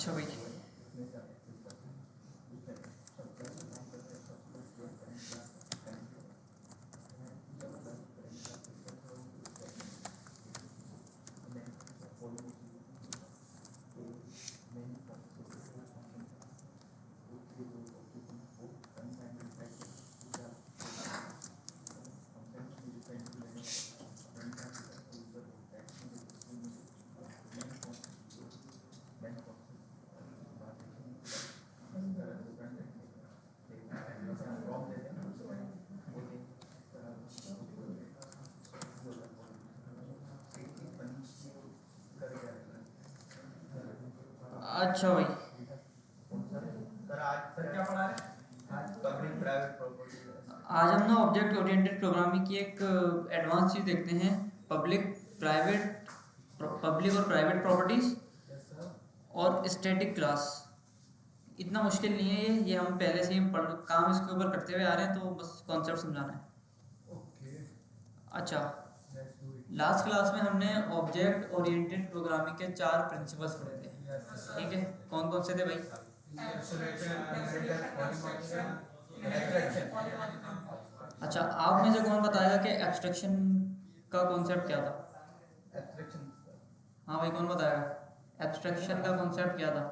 अच्छा भाई, अच्छा भाई, आज हम ना ऑब्जेक्ट ओरिएंटेड प्रोग्रामिंग की एक एडवांस चीज़ देखते हैं। पब्लिक प्राइवेट पब्लिक और प्राइवेट प्रॉपर्टीज और स्टैटिक क्लास। इतना मुश्किल नहीं है ये हम पहले से ही काम इसके ऊपर करते हुए आ रहे हैं, तो बस कॉन्सेप्ट समझाना है। अच्छा, लास्ट क्लास में हमने ऑब्जेक्ट ओरिएंटेड प्रोग्रामिंग के 4 प्रिंसिपल्स पढ़े थे। ठीक है, कौन कौन से थे भाई? अच्छा, आप में से कौन बताएगा कि एब्स्ट्रैक्शन का कॉन्सेप्ट क्या था? हाँ भाई, कौन बताएगा एब्स्ट्रैक्शन का कॉन्सेप्ट क्या था?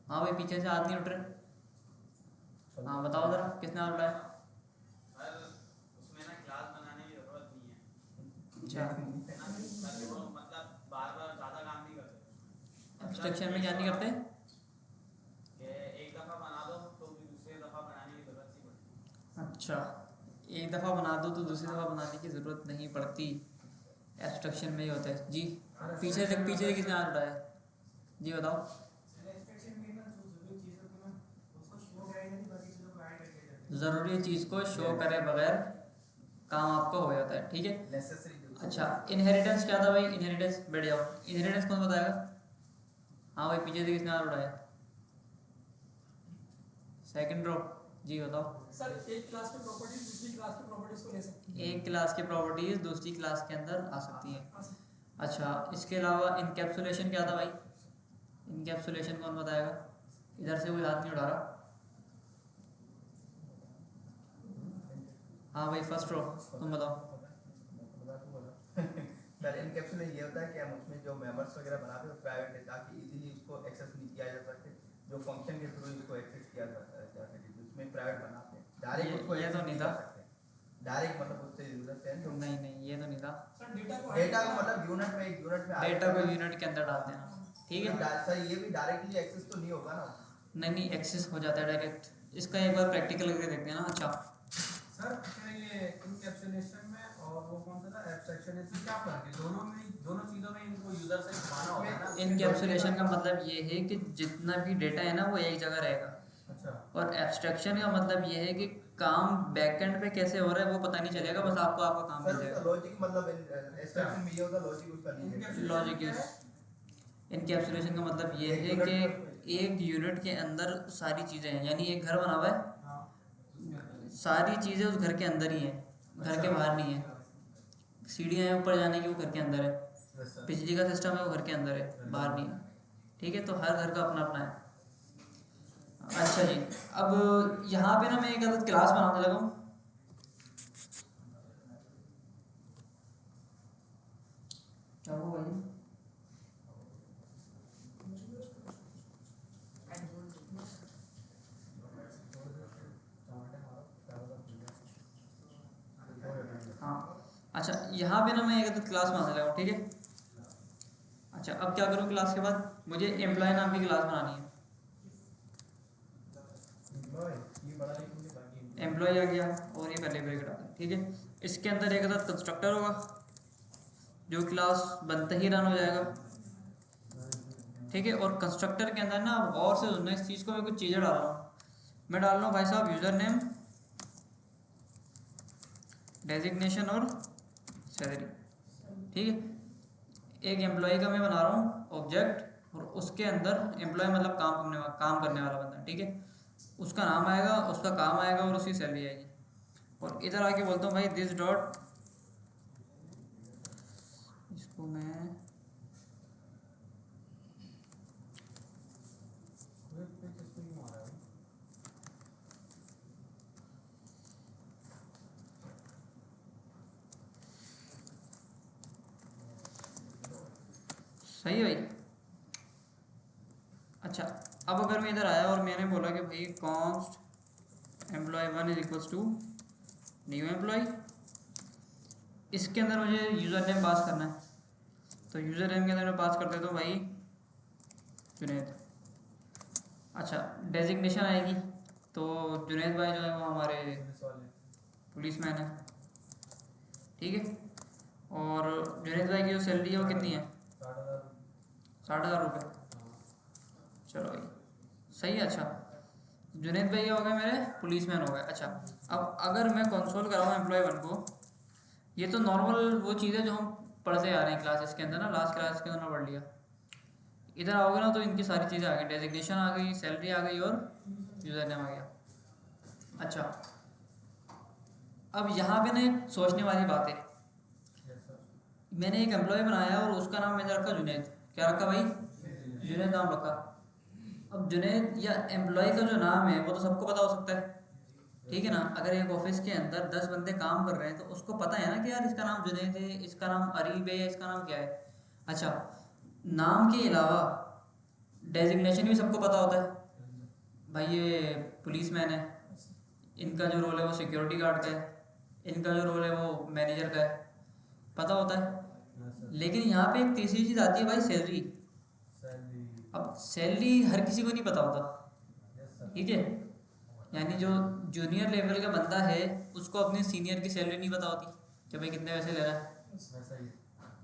हाँ भाई, पीछे से हाथ नहीं उठ रहे। हाँ बताओ जरा, किसने हाथ उठाया? उसमें ना क्लास बनाने की जरूरत नहीं है। अच्छा, मतलब बार बार ज्यादा काम नहीं करते। एब्स्ट्रैक्शन में क्या नहीं करते? एक दफा बना दो तो भी दूसरी दफा बनाने की जरूरत नहीं पड़ती। अच्छा, एक दफ़ा बना दो तो दूसरी दफ़ा बनाने की ज़रूरत नहीं पड़ती। एब्स्ट्रैक्शन में ही होता है जी। पीछे से किसने हाथ उठाया? जी बताओ। ज़रूरी चीज़ को शो करे बगैर काम आपका हो जाता है। ठीक है। अच्छा, इनहेरिटेंस क्या था भाई? इनहेरिटेंस, बैठ जाओ। इनहेरिटेंस कौन बताएगा? हाँ भाई, पीछे से किसने हाथ उठाया? सेकंड रो, जी बताओ। सर, एक क्लास की प्रॉपर्टीज दूसरी क्लास की प्रॉपर्टीज को ले सकती है। एक क्लास की प्रॉपर्टीज दूसरी क्लास के अंदर आ सकती है। अच्छा, इसके अलावा इनकैप्सुलेशन क्या था भाई? इनकैप्सुलेशन कौन बताएगा? इधर से कोई हाथ नहीं उठा रहा। हाँ भाई, फर्स्ट रो, तुम बताओ। सर, इनकैप्सुलेशन ये होता है कि हम उसमें जो मेंबर्स वगैरह बनाते हैं प्राइवेट है, ताकि इजीली उसको एक्सेस नहीं किया जा सके, जो फंक्शन के थ्रू इसको एक्सेस किया जा सके, उसमें प्राइवेट बनाते हैं। डायरेक्ट उसको ये तो एक्सेस नहीं नहीं था। कर सकते, डायरेक्ट मतलब उससे जरूरत है तो नहीं, ये तो नहीं था। सर, डेटा को मतलब यूनिट में डेटा को यूनिट के अंदर डाल देना। ठीक है सर, ये भी डायरेक्टली एक्सेस तो नहीं होगा ना? नहीं, एक्सेस हो जाता है डायरेक्ट। इसका एक बार प्रैक्टिकल करके देखते हैं ना। अच्छा सर, फिर ये इनकैप्सुलेशन में और वो कौन सा था एब्स्ट्रैक्शन, इसमें क्या फर्क है? दोनों चीजों में इनको यूजर से छुपाना होता है ना। इनकैप्सुलेशन का मतलब ये है कि जितना भी डेटा है ना वो एक जगह रहेगा। अच्छा, और एब्स्ट्रैक्शन का मतलब ये है कि काम बैकएंड पे कैसे हो रहा है वो पता नहीं चलेगा, बस आपको आपका काम मिल सर, उसका जाएगा। लॉजिक मतलब एक्सट्रैक्शन में ये होता, लॉजिक उसका नहीं है। Logic use. इनकैप्सुलेशन का मतलब ये है कि एक यूनिट के अंदर सारी चीज़ें हैं, यानी एक घर बना हुआ है, हाँ, सारी चीज़ें उस घर के अंदर ही हैं, घर के बाहर नहीं है। सीढ़ियाँ हैं ऊपर जाने की, वो घर के अंदर है। बिजली का सिस्टम है, वो घर के अंदर है, बाहर नहीं है। ठीक है, तो हर घर का अपना अपना है। अच्छा जी, अब यहाँ पे ना मैं एक अलग क्लास बनाने लगा हूँ। क्या हुआ भाई? हाँ, अच्छा, यहाँ पे ना मैं एक क्लास बनाने लगा हूँ। ठीक है। अच्छा, अब क्या करूँ? क्लास के बाद मुझे एम्प्लॉय नाम की क्लास बनानी है। एम्प्लॉय आ गया और ये पहले ब्रैकेट आ गया। ठीक है, इसके अंदर एक अदद कंस्ट्रक्टर होगा जो क्लास बनते ही रन हो जाएगा। ठीक है, और कंस्ट्रक्टर के अंदर ना गौर से सुनना इस चीज़ को, मैं कुछ चीज़ें डाल रहा हूँ। मैं डाल रहा हूँ भाई साहब यूज़र नेम, डेजिग्नेशन और सैलरी। ठीक है, एक एम्प्लॉय का मैं बना रहा हूँ ऑब्जेक्ट, और उसके अंदर एम्प्लॉय मतलब काम करने वाला बंदा। ठीक है, उसका नाम आएगा, उसका काम आएगा और उसकी सैलरी आएगी। और इधर आके बोलता हूँ भाई दिस डॉट, इसको मैं सही है भाई। अच्छा, अब अगर मैं इधर आया और मैंने बोला कि भाई const employ 1 is equals to new employ, इसके अंदर मुझे यूज़र नेम पास करना है, तो यूज़र नेम के अंदर मैं पास कर देता हूँ भाई जुनैद। अच्छा, डेजिग्नेशन आएगी तो जुनैद भाई जो है वो हमारे पुलिस वाले पुलिसमैन है, ठीक है। और जुनैद भाई की जो सैलरी है वो कितनी है? 60,000 60,000 रुपये। चलो भाई सही है। अच्छा, जुनैद भाई हो गए मेरे पुलिसमैन हो गए। अच्छा, अब अगर मैं कंसोल कराऊँ एम्प्लॉय 1 को, ये तो नॉर्मल वो चीज़ है जो हम पढ़ते आ रहे हैं क्लासेस के अंदर ना, लास्ट क्लास के अंदर पढ़ लिया। इधर आओगे ना तो इनकी सारी चीज़ें आ गई, डेजिग्नेशन आ गई, सैलरी आ गई और यूज़र नेम आ गया। अच्छा, अब यहाँ पे ना एक सोचने वाली बात है, यस सर। मैंने एक एम्प्लॉय बनाया और उसका नाम मैंने रखा जुनैद। क्या रखा भाई? जुनैद नाम रखा। अब जुनैद या एम्प्लॉय का जो नाम है वो तो सबको पता हो सकता है, ठीक है ना। अगर एक ऑफिस के अंदर 10 बंदे काम कर रहे हैं तो उसको पता है ना कि यार इसका नाम जुनैद है, इसका नाम अरीब है, इसका नाम क्या है। अच्छा, नाम के अलावा डेजिग्नेशन भी सबको पता होता है, भाई ये पुलिसमैन है, इनका जो रोल है वो सिक्योरिटी गार्ड का है, इनका जो रोल है वो मैनेजर का है, पता होता है। Yes sir. लेकिन यहाँ पे एक तीसरी चीज़ आती है भाई, सैलरी। सैलरी। अब सैलरी हर किसी को नहीं पता होता, यस सर। ठीक है। यानी जो जूनियर लेवल का बंदा है उसको अपने सीनियर की सैलरी नहीं पता होती कि भाई कितने पैसे ले रहा है, वैसा ही।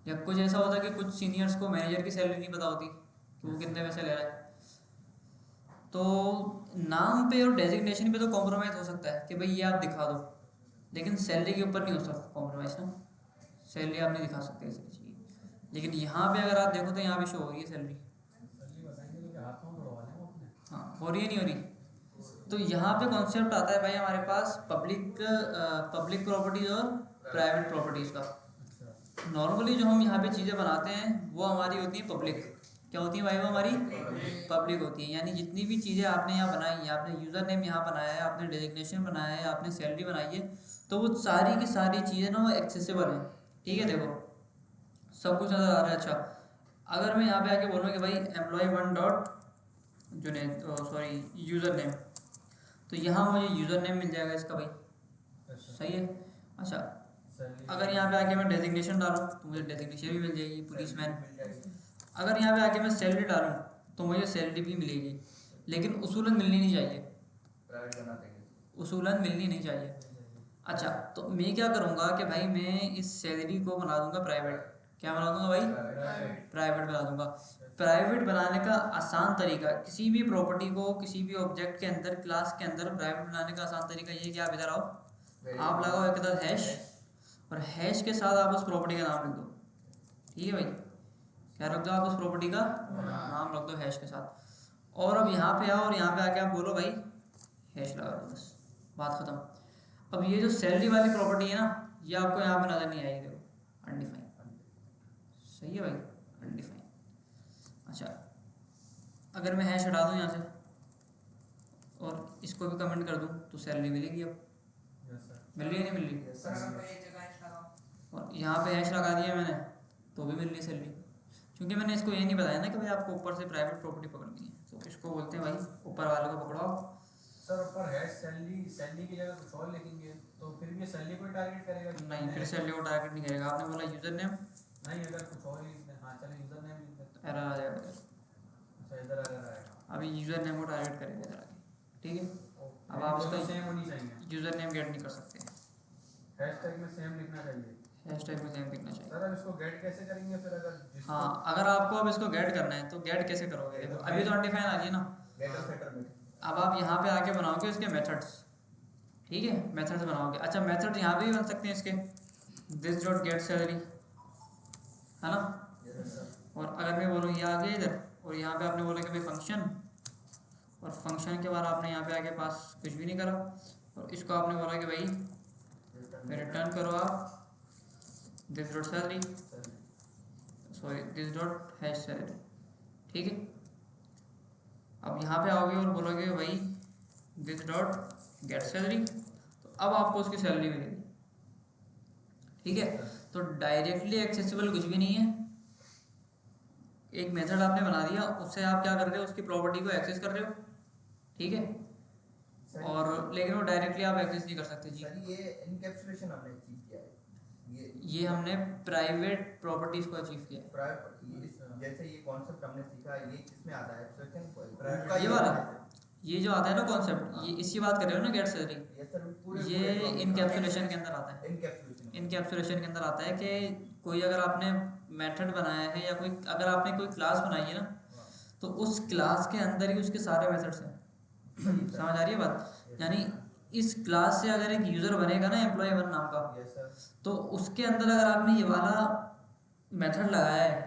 या कुछ ऐसा होता है कि कुछ सीनियर्स को मैनेजर की सैलरी नहीं पता होती कि वो कितने पैसे ले रहा है। तो नाम पे और डेजिग्नेशन पे तो कॉम्प्रोमाइज़ हो सकता है कि भाई ये आप दिखा दो, लेकिन सैलरी के ऊपर नहीं हो सकता कॉम्प्रोमाइज़ ना, सैलरी आप नहीं दिखा सकते ऐसी चीज़। लेकिन यहाँ पे अगर आप देखो तो यहाँ पे शो हो रही है सैलरी। सैलरी बताएंगे तो क्या हाथ पाँव तोड़वा लें वो अपने। हाँ, हो रही है नहीं हो रही। तो यहाँ पे कॉन्सेप्ट आता है भाई हमारे पास पब्लिक प्रॉपर्टीज़ और प्राइवेट प्रॉपर्टीज़ का। अच्छा। नॉर्मली जो हम यहाँ पे चीज़ें बनाते हैं वो हमारी होती है पब्लिक। क्या होती है भाई? वो हमारी पब्लिक होती है। यानी जितनी भी चीज़ें आपने यहाँ बनाई है, आपने यूज़र नेम यहाँ बनाया है, आपने डेजिग्नेशन बनाया है, आपने सैलरी बनाई है, तो वो सारी की सारी चीज़ें ना वो एक्सेसिबल हैं, ठीक है। देखो सब कुछ नज़र आ रहा है। अच्छा, अगर मैं यहाँ पे आके बोलूँ कि भाई employ 1 dot Junaid, sorry user name, तो यहाँ मुझे यूज़र नेम मिल जाएगा इसका भाई, अच्छा। सही है। अच्छा, सैलरी। अगर यहाँ पे आके मैं डेजिग्नेशन डालूँ तो मुझे डेजिग्नेशन भी मिल जाएगी, पुलिसमैन। मिल जाएगी। अगर यहाँ पे आके मैं सैलरी डालूँ तो मुझे सैलरी भी मिलेगी, लेकिन उसूलन मिलनी नहीं चाहिए, प्राइवेट बना देंगे। उसूलन मिलनी नहीं चाहिए। अच्छा, तो मैं क्या करूँगा कि भाई मैं इस सैलरी को बना दूँगा प्राइवेट। क्या बना दूँगा भाई? प्राइवेट। प्राइवेट बना दूँगा। प्राइवेट बनाने का आसान तरीका, किसी भी प्रॉपर्टी को किसी भी ऑब्जेक्ट के अंदर, क्लास के अंदर प्राइवेट बनाने का आसान तरीका ये है कि आप इधर आओ, आप लगाओ एक इधर हैश, और हैश के साथ आप उस प्रॉपर्टी का नाम लिख दो, ठीक है भाई। क्या रख दो आप? उस प्रॉपर्टी का नाम रख दो हैश के साथ। और अब यहाँ पे आओ और यहाँ पे आके आप बोलो भाई हैश लगा दो, बस बात ख़त्म। अब ये जो सैलरी वाली प्रॉपर्टी है ना, ये आपको यहाँ पे नज़र नहीं आएगी, देखो अनडिफाइन, सही है भाई, अनडिफाइन। अच्छा, अगर मैं हैश हटा दूँ यहाँ से और इसको भी कमेंट कर दूँ तो सैलरी मिलेगी। अब यस सर। मिल रही है नहीं मिल रही? सर अगर मैं एक जगह हैश लगाऊं, और यहाँ पे हैश लगा दिया मैंने तो भी मिल रही सैलरी, क्योंकि मैंने इसको ये नहीं बताया ना कि भाई आपको ऊपर से प्राइवेट प्रॉपर्टी पकड़नी है, तो इसको बोलते हैं भाई ऊपर वाले को पकड़ो। सर ऊपर हैश सैलरी की जगह कुछ और लिखेंगे तो फिर भी सैलरी को टारगेट करेगा कि नहीं, फिर सैलरी को टारगेट नहीं करेगा। आपने बोला यूज़र नेम, नहीं अगर कुछ और लिख दें। हाँ चले यूज़र नेम लिख दें। एरर आ जाएगा इधर। अच्छा इधर अगर आएगा अभी यूज़र नेम को टारगेट करेगा इधर आगे, ठीक है। अब आप दोनों इसका सेम होनी चाहिए। यूज़र नेम गेट नहीं कर सकते, हैशटैग में सेम लिखना चाहिए। हैशटैग में सेम दिखना चाहिए। सर अब इसको गेट कैसे करेंगे फिर अगर जिसको हाँ, अगर आपको अब इसको गेट करना है तो गेट कैसे करोगे? देखो अभी तो अनडिफाइन आ रही है ना। गेटर सेटर में अब आप यहाँ पे आके बनाओगे इसके मेथड्स, ठीक है, मेथड्स बनाओगे। अच्छा, मेथड यहाँ पे भी बन सकते हैं इसके, दिस डॉट गेट सैलरी, है ना। और अगर मैं बोलूँ ये आ गया इधर, और यहाँ पे आपने बोला कि भाई फंक्शन, और फंक्शन के बाद आपने यहाँ पे आके पास कुछ भी नहीं करा, और इसको आपने बोला कि भाई रिटर्न करो आप this dot salary, sorry this dot hash salary, ठीक है। अब यहाँ पे आओगे और बोलोगे भाई दिस डॉट गेट सैलरी, तो अब आपको उसकी सैलरी मिलेगी, ठीक है। तो डायरेक्टली एक्सेसिबल कुछ भी नहीं है, एक मेथड आपने बना दिया, उससे आप क्या कर रहे हो, उसकी प्रॉपर्टी को एक्सेस कर रहे हो, ठीक है। सर, और लेकिन वो डायरेक्टली आप एक्सेस नहीं कर सकते जी। सर ये इनकैप्सुलेशन हमने अचीव किया है, ये हमने प्राइवेट प्रॉपर्टीज को अचीव किया है। जैसे ये कॉन्सेप्ट हमने सीखा, ये किसमें आता है ये वाला, ये जो आता है ना कॉन्सेप्ट, ये इसी बात कर रहे हो ना, गेट सैलरी, ये इनकैप्सुलेशन के अंदर आता है। इनकैप्सुलेशन के अंदर आता है कि कोई अगर आपने मेथड बनाया है या कोई अगर आपने कोई क्लास बनाई है ना, तो उस क्लास के अंदर ही उसके सारे मेथड्स हैं। समझ आ रही है बात? यानी इस क्लास से अगर एक यूज़र बनेगा ना एम्प्लॉय वन नाम का, तो उसके अंदर अगर आपने ये वाला मेथड लगाया है,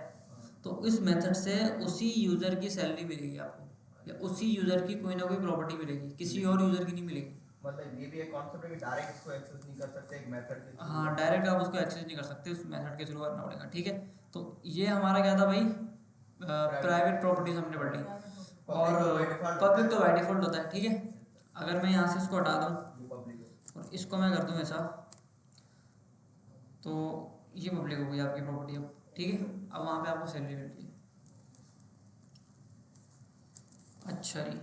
तो इस मेथड से उसी यूज़र की सैलरी मिलेगी आपको, या उसी यूज़र की कोई ना कोई प्रॉपर्टी मिलेगी, किसी और यूज़र की नहीं मिलेगी। मतलब ये भी एक कॉन्सेप्ट है कि डायरेक्ट इसको एक्सेस नहीं कर सकते एक मेथड के थ्रू। हाँ, डायरेक्ट आप उसको एक्सेस नहीं कर सकते, उस मेथड के थ्रू करना पड़ेगा, ठीक है। तो ये हमारा क्या था भाई, प्राइवेट प्रॉपर्टीज हमने पढ़ ली। और पब्लिक तो बाय डिफॉल्ट होता है, ठीक है। अगर मैं यहाँ से इसको हटा दूँ और इसको मैं कर दूँ ऐसा, तो ये पब्लिक हो गई आपकी प्रॉपर्टी अब, ठीक है। अब वहाँ पे आपको सैलरी मिल रही है। अच्छा जी,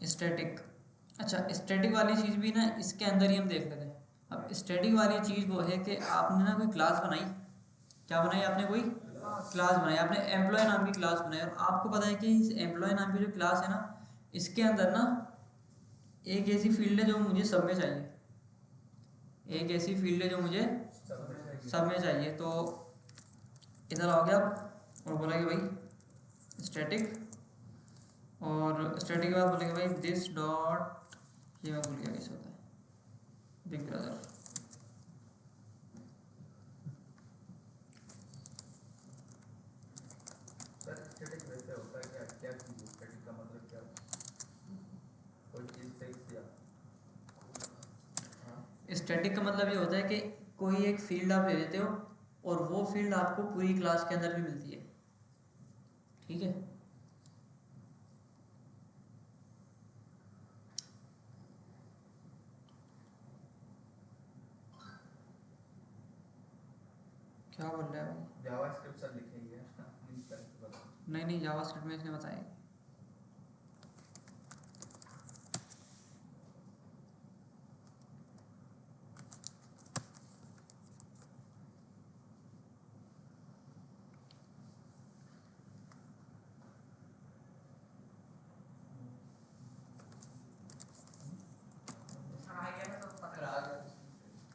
स्टैटिक। अच्छा, स्टैटिक वाली चीज़ भी ना इसके अंदर ही हम देख लेते हैं। अब स्टैटिक वाली चीज़ वो है कि आपने ना कोई क्लास बनाई, क्या बनाई आपने, कोई क्लास बनाई, आपने एम्प्लॉय नाम की क्लास बनाई, और आपको पता है कि इस एम्प्लॉय नाम की जो क्लास है ना, इसके अंदर ना एक ऐसी फील्ड है जो मुझे सब में चाहिए, एक ऐसी फील्ड है जो मुझे सब में चाहिए। तो इधर आओगे आप और बोलेंगे भाई स्टैटिक, और स्टैटिक के बाद बोलेंगे भाई दिस डॉट, ये मैं भूल गया कैसे होता है, बिग ब्रदर। सर स्टैटिक वैसे होता है क्या, क्या चीज़ स्टैटिक का मतलब क्या होता है? कोई चीज़ फिक्स या स्टैटिक का मतलब ये होता है कि कोई एक फील्ड आप ले लेते हो और वो फील्ड आपको पूरी क्लास के अंदर भी मिलती है, ठीक है। क्या बोल रहा है भाई? जावास्क्रिप्ट सर लिखेंगे नहीं नहीं, जावास्क्रिप्ट में इसने बताया।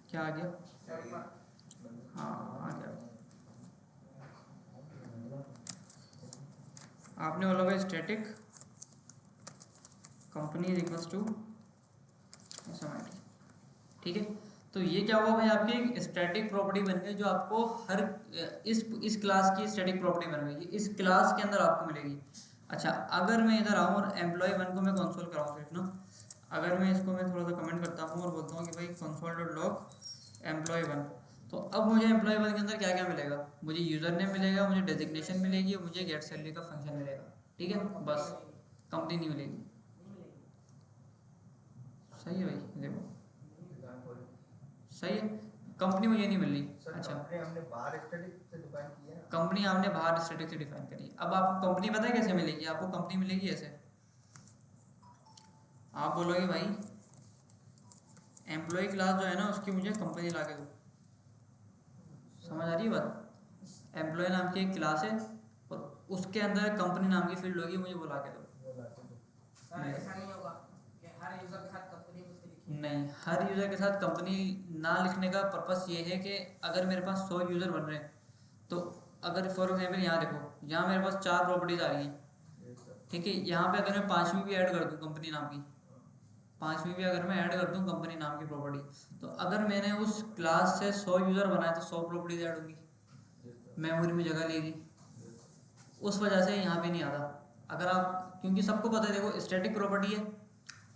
क्या आ गया? हाँ आ गया। आपने बोला भाई static company is equals to SMIT, ठीक है। तो ये क्या हुआ भाई, आपकी स्टैटिक प्रॉपर्टी बन गई, जो आपको हर इस क्लास की स्टैटिक प्रॉपर्टी बन गई, इस क्लास के अंदर आपको मिलेगी। अच्छा, अगर मैं इधर आऊँ और एम्प्लॉय वन को मैं कंसोल कराऊँ सिर्फ ना, अगर मैं इसको मैं थोड़ा सा कमेंट करता हूँ और बोलता हूँ कि भाई console.log एम्प्लॉय वन, तो अब मुझे एम्प्लॉय वन के अंदर क्या क्या मिलेगा, मुझे यूज़र नेम मिलेगा, मुझे डेजिग्नेशन मिलेगी और मुझे गेट सैलरी का फंक्शन मिलेगा, ठीक है। बस कंपनी नहीं मिलेगी। सही है भाई, देखो सही है, कंपनी मुझे नहीं मिल रही। अच्छा, हमने बाहर स्टैटिक से डिफाइन किया है। कंपनी आपने बाहर स्टैटिक से डिफाइन करी। अब आपको कंपनी पता है कैसे मिलेगी, आपको कंपनी मिलेगी ऐसे, आप बोलोगे भाई एम्प्लॉय क्लास जो है ना उसकी मुझे कंपनी ला के दो। समझ आ रही है बात? एम्प्लॉय नाम की एक क्लास है और उसके अंदर कंपनी नाम की फील्ड होगी, मुझे वो ला के दो। ऐसा नहीं होगा कि हर यूजर के साथ कंपनी उसकी लिखी नहीं, हर यूज़र के साथ कंपनी ना लिखने का पर्पस ये है कि अगर मेरे पास 100 यूज़र बन रहे हैं, तो अगर फॉर एग्जाम्पल यहाँ देखो, यहाँ मेरे पास 4 प्रॉपर्टीज आ रही हैं, ठीक है। यहाँ पे अगर मैं 5वीं भी ऐड कर दूँ कंपनी नाम की, 5वीं भी अगर मैं ऐड कर दूँ कंपनी नाम की प्रॉपर्टी, तो अगर मैंने उस क्लास से 100 यूज़र बनाए तो 100 प्रॉपर्टीज ऐड होंगी, मेमोरी में जगह लेगी। उस वजह से यहाँ पे नहीं आता। अगर आप, क्योंकि सबको पता है देखो स्टैटिक प्रॉपर्टी है,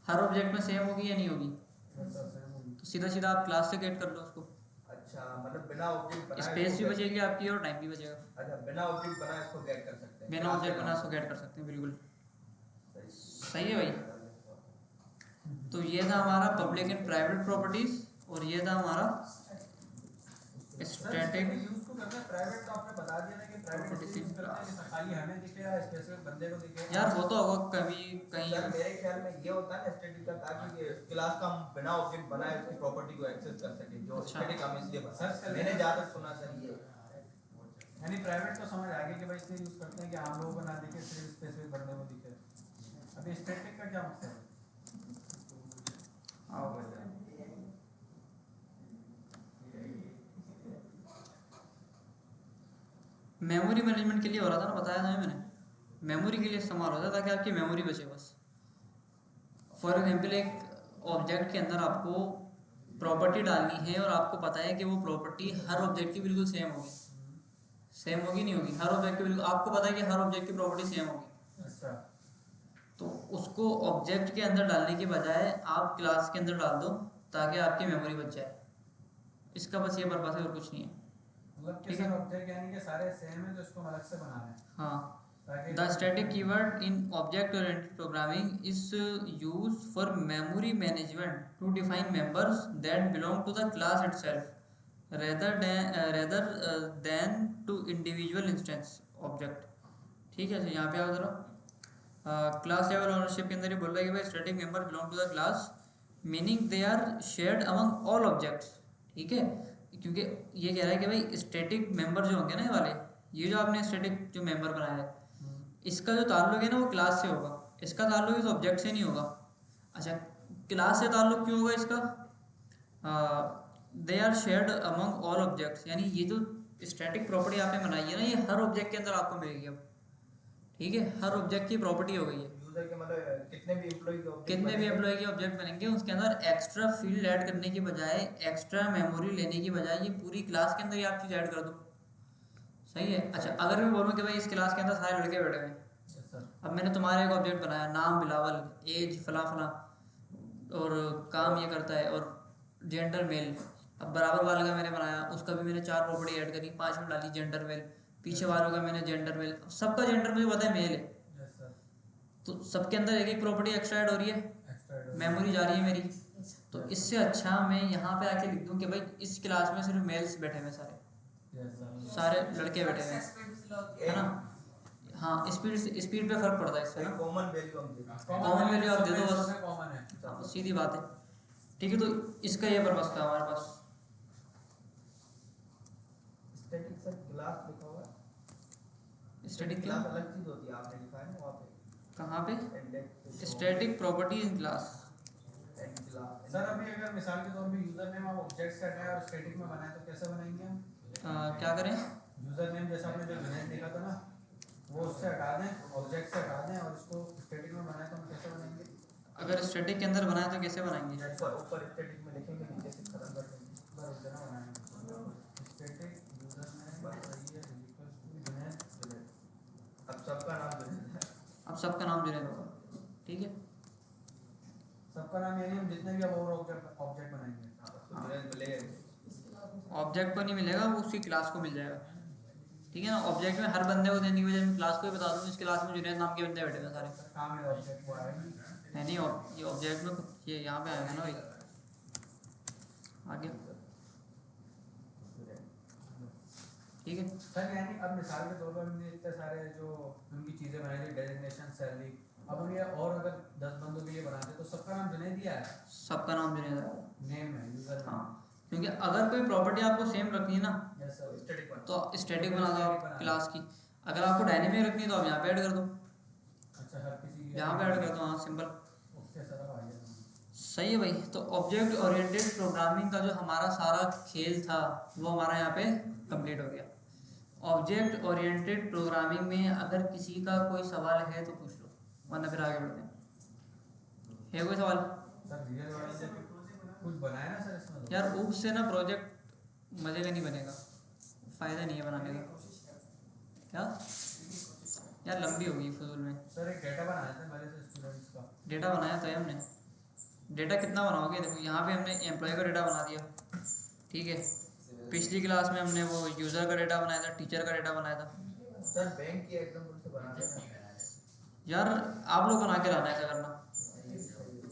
हर ऑब्जेक्ट में सेम होगी या नहीं होगी, तो सीधा सीधा आप क्लास से गेट कर लो उसको। अच्छा, मतलब बिना ऑब्जेक्ट बनाए स्पेस भी बचेगी आपकी और टाइम भी बचेगा। अच्छा, बिना ऑब्जेक्ट बनाए इसको गेट कर सकते हैं। बिना ऑब्जेक्ट बना इसको गेट कर सकते हैं, बिल्कुल। सही है भाई। तो ये था हमारा पब्लिक एंड प्राइवेट प्रॉपर्टीज, और ये था हमारा स्टैटिक यूज को करते हैं प्राइवेट, तो आपने बता दिया था कि प्राइवेट इसलिए यूज करते हैं कि खाली हमें दिखे या स्पेसिफिक बंदे को दिखे। यार होता होगा कभी कहीं। सर मेरे ख्याल में ये होता है ना स्टैटिक का, ताकि क्लास का हम बिना ऑब्जेक्ट बनाए उसकी प्रॉपर्टी को एक्सेस कर सके, जो अच्छा। स्टैटिक हम इसलिए सर्च कर मैंने ज्यादा सुना सर ये। यानी प्राइवेट तो समझ आ गई कि भाई इसलिए यूज करते हैं कि आम लोगों को ना दिखे, सिर्फ स्पेसिफिक बंदे को दिखे। अभी स्टैटिक का क्या मकसद है? मेमोरी मैनेजमेंट के लिए हो रहा था ना, बताया था मैंने, मेमोरी के लिए इस्तेमाल होता है ताकि आपकी मेमोरी बचे बस। फॉर एग्जाम्पल एक ऑब्जेक्ट के अंदर आपको प्रॉपर्टी डालनी है और आपको पता है कि वो प्रॉपर्टी हर ऑब्जेक्ट की बिल्कुल सेम होगी, सेम होगी नहीं होगी, हर ऑब्जेक्ट की बिल्कुल, आपको पता है कि हर ऑब्जेक्ट की प्रॉपर्टी सेम होगी। अच्छा, तो उसको ऑब्जेक्ट के अंदर डालने के बजाय आप क्लास के अंदर डाल दो ताकि आपकी मेमोरी बच जाए। इसका बस ये पर्पस है और कुछ नहीं है। मतलब कि ठीक है। सर ऑब्जेक्ट यानी कि सारे सेम है तो इसको अलग से बनाना है हाँ, ताकि the static keyword in object oriented programming is used for memory management to define members that belong to the class itself rather than to individual instance object। ठीक है, तो यहाँ पे आओ जरा। क्लास लेवल ओनरशिप के अंदर ये बोल रहा है कि भाई static member belong to the class meaning they are shared among all objects. ठीक है, क्योंकि ये कह रहा है कि भाई स्टैटिक मेंबर जो होंगे ना, ये वाले, ये जो आपने स्टैटिक जो मेंबर बनाया है, इसका जो ताल्लुक है ना वो क्लास से होगा, इसका ताल्लुक इस ऑब्जेक्ट से नहीं होगा। अच्छा, क्लास से ताल्लुक क्यों होगा इसका? They are shared among all objects, यानी ये जो स्टैटिक प्रॉपर्टी आपने बनाई है ना, ये हर ऑब्जेक्ट के अंदर आपको मिलेगी अब। ठीक है, हर ऑब्जेक्ट की प्रॉपर्टी हो गई है। यूजर के मतलब कितने भी एम्प्लॉय के object कितने भी बनेंगे, एम्प्लॉय के ऑब्जेक्ट बनेंगे उसके अंदर एक्स्ट्रा फील्ड ऐड करने की बजाय, एक्स्ट्रा मेमोरी लेने की बजाय, ये पूरी क्लास के अंदर ही आप चीज़ ऐड कर दो। सही है। अच्छा, अगर मैं बोलूँ कि भाई इस क्लास के अंदर सारे लड़के बैठे हुए हैं, अब मैंने तुम्हारा एक ऑब्जेक्ट बनाया, नाम बिलावल, एज फला फला, और काम ये करता है, और जेंडर मेल। अब बराबर वाले का मैंने बनाया, उसका भी मैंने 4 प्रॉपर्टी ऐड करी, 5 में डाली जेंडर मेल, पीछे वालों का मैंने जेंडर मेल, सबका जेंडर मुझे पता है मेल है, तो सबके अंदर एक एक प्रॉपर्टी एक्स्ट्रा ऐड हो रही है, मेमोरी जा रही है मेरी। तो इससे अच्छा मैं यहाँ पे आके लिख दूँ कि भाई इस क्लास में सिर्फ मेल्स बैठे हुए, सारे लड़के बैठे हुए हैं, है ना। हाँ, स्पीड पे फर्क पड़ता है इससे ना। कॉमन वैल्यू हम देते हैं। कॉमन वैल्यू आप दे दो बस, कॉमन है। हाँ, सीधी बात है। ठीक है, तो इसका ये पर्पस था हमारे पास। स्टैटिक सर क्लास लिखा हुआ है, स्टैटिक क्लास अलग चीज होती है, आपने लिखा है ना वहाँ पे कहाँ पे? Index static property in class. And class. Sir अभी अगर मिसाल के तौर पे यूजर नेम आप ऑब्जेक्ट सेट है और स्टैटिक में बनाए तो कैसे बनाएंगे हम? क्या करें? यूजर नेम जैसा आपने जो विनेट लिखा था ना, वो उससे हटा दें, ऑब्जेक्ट से हटा दें और इसको स्टैटिक में बनाए तो हम कैसे बनाएंगे? अगर स्टैटिक के अंदर बनाए तो कैसे बनाएंगे? ऊपर स्टैटिक में लिखेंगे, नीचे से खत्म कर देंगे। बस इतना बनाएंगे, स्टैटिक यूजर नेम सही है इक्वल टू विनेट। अब सबका नाम जो है, अब सबका नाम जुड़े होगा। ठीक है, सबका नाम यानी हम जितने भी अब और ऑब्जेक्ट बनाएंगे उसको जुनेद मिलेगा। ऑब्जेक्ट को नहीं मिलेगा, वो उसकी क्लास को मिल जाएगा। ठीक है ना, ऑब्जेक्ट में हर बंदे को देने की वजह मैं क्लास को ही बता दूँ, इस क्लास में जुनेद नाम के बंदे बैठे हुए सारे। काम है ऑब्जेक्ट को आएगा नहीं, ये ऑब्जेक्ट में ये यहाँ पे आएगा ना भाई, आगे। ठीक है, सर यानी अब मिसाल के तौर पर हमने इतने सारे जो उनकी चीज़ें बनाई थी, डेजिग्नेशन, सैलरी, अब हम ये और अगर 10 बंदों के लिए बनाते तो सबका नाम जुनेद दिया है, सबका नाम जुनेद है। नेम है यूजर। हाँ, क्योंकि अगर कोई प्रॉपर्टी आपको सेम रखनी है ना, यस सर। स्टैटिक बना। तो स्टैटिक बना दो आप क्लास की। अगर आपको डायनेमिक रखनी है तो आप यहाँ पे ऐड कर दो, अच्छा, हर किसी की यहाँ पे ऐड कर दो। हाँ, सिंपल। ओके सर, अब आ गया। सही है भाई। तो ऑब्जेक्ट ओरिएंटेड प्रोग्रामिंग का जो हमारा सारा खेल था वो हमारा यहाँ पे कंप्लीट हो गया। ऑब्जेक्ट ओरिएंटेड प्रोग्रामिंग में अगर किसी का कोई सवाल है तो पूछ लो, वरना फिर आगे बढ़ते हैं। है कोई सवाल? सर रियल वर्ल्ड से कुछ बनाया ना सर इसमें तो? यार ऊप से ना प्रोजेक्ट मजे का नहीं बनेगा, फ़ायदा नहीं है बनाने का। क्या यार, लंबी होगी फजूल में। सर एक डेटा बनाया था मेरे से स्टूडेंट्स का। डेटा बनाया तो है हमने। डेटा कितना बनाओगे? देखो यहाँ पे हमने एम्प्लॉय का डेटा बना दिया, ठीक है। पिछली क्लास में हमने वो यूज़र का डेटा बनाया था, टीचर का डेटा बनाया था। सर बैंक की एग्जांपल से बना देना। यार आप लोग बना के लाना, ऐसा करना,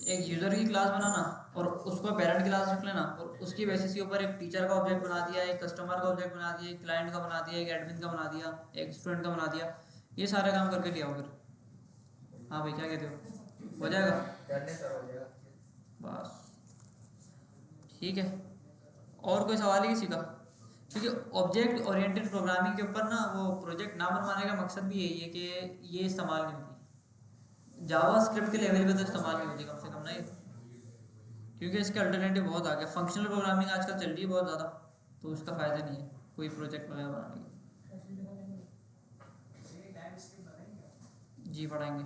एक यूज़र की क्लास बनाना और उसको पेरेंट क्लास रख लेना, और उसकी बेसिस के ऊपर एक टीचर का ऑब्जेक्ट बना दिया, एक कस्टमर का ऑब्जेक्ट बना दिया, एक क्लाइंट का बना दिया, एक एडमिन का बना दिया, एक स्टूडेंट का बना दिया, ये सारे काम करके ले आओ फिर। हाँ भाई, क्या कहते हो, हो जाएगा? करने सर हो जाएगा। बस ठीक है। और कोई सवाल है किसी का? क्योंकि ऑब्जेक्ट ओरिएंटेड प्रोग्रामिंग के ऊपर ना वो प्रोजेक्ट ना बनवाने का मकसद भी यही है कि ये इस्तेमाल नहीं होती, जावा स्क्रिप्ट के लेवल पे तो इस्तेमाल नहीं होती कम से कम ना ये, क्योंकि इसके अल्टरनेटिव बहुत आ गया। फंक्शनल प्रोग्रामिंग आजकल चल रही है बहुत ज़्यादा, तो उसका फ़ायदा नहीं है कोई प्रोजेक्ट वगैरह बनाने का। जी पढ़ाएंगे।